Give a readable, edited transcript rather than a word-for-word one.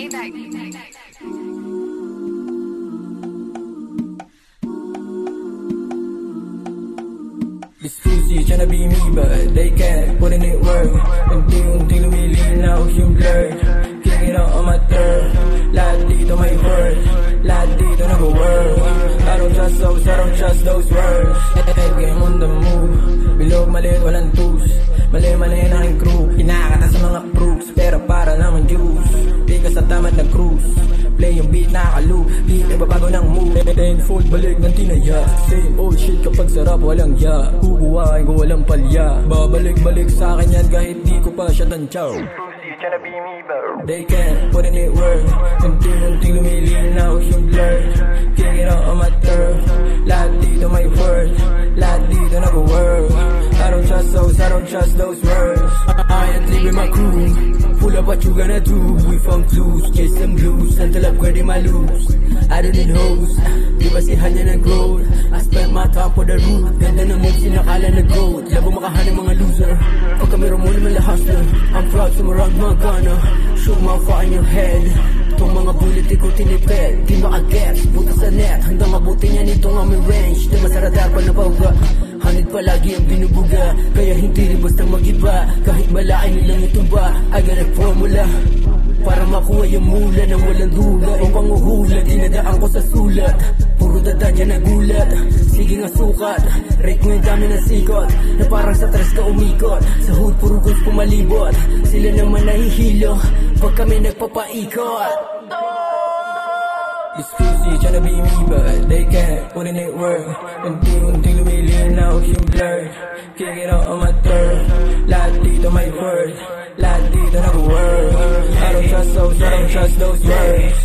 This pussy tryna be me but they can't put in it work. Unti-unti lumilinaw yung blur. King it on my turf. Lahat dito may word. Lahat dito nag-work. I don't trust those, I don't trust those words. Head game on the move. Bilog maliit walang tus. Mali-mali na aking crew. Kinakata sa mga proofs pero para naman juice. Di ka sa tamad na cruise. Play yung beat nakaka-loop. Di nagbabago ng move. Tenfold balik ng tinaya. Same old shit kapag sarap walang ya. Kukuhain ko walang palya. Babalik-balik sa akin yan kahit di ko pa siya tansyaw. They can't put in it work. Unti-unting lumilinaw yung blur. King it on my turf. Lahat dito may word. Lahat dito nag-work. I don't trust those, I don't trust those words. I ain't leaving my crew. Pull up what you gonna do. We found clues, chase them blues until upgrading my loops. I don't need hoes, di ba sihan niya ng growth. I spent my time for the root. Ganda ng moves, sinakala na growth. Labo makahanap mga loser. Pag kami mo naman la hustler. I'm proud to marag mga gana. Shoot my fire in your head. Itong mga bullet di ko tinipid. Di maka-gets, buta sa net. Hanggang mabuti niya nitong aming range. Di masaradar pa na pauga. Hanid palagi ang binubuga. Kaya hindi rin basta mag-iba. Kahit malaay nilang itumba. I got a formula para makuha yung mula ng walang duga. O panguhula, dinadaan ko sa sulat. Puro dada dyan nagulat. Sige nga sukat, rate mo yung dami ng sikot. Na parang sa tres ka umikot. Sa hood puro guns pumalibot. Sila naman nahihilo pag kami nagpapaikot. This pussy tryna be me but they can't put in it work. Unti-unting lumilinaw yung blur. King it on my turf. Lahat dito may word. Lahat dito nag-work. I don't trust those, I don't trust those words.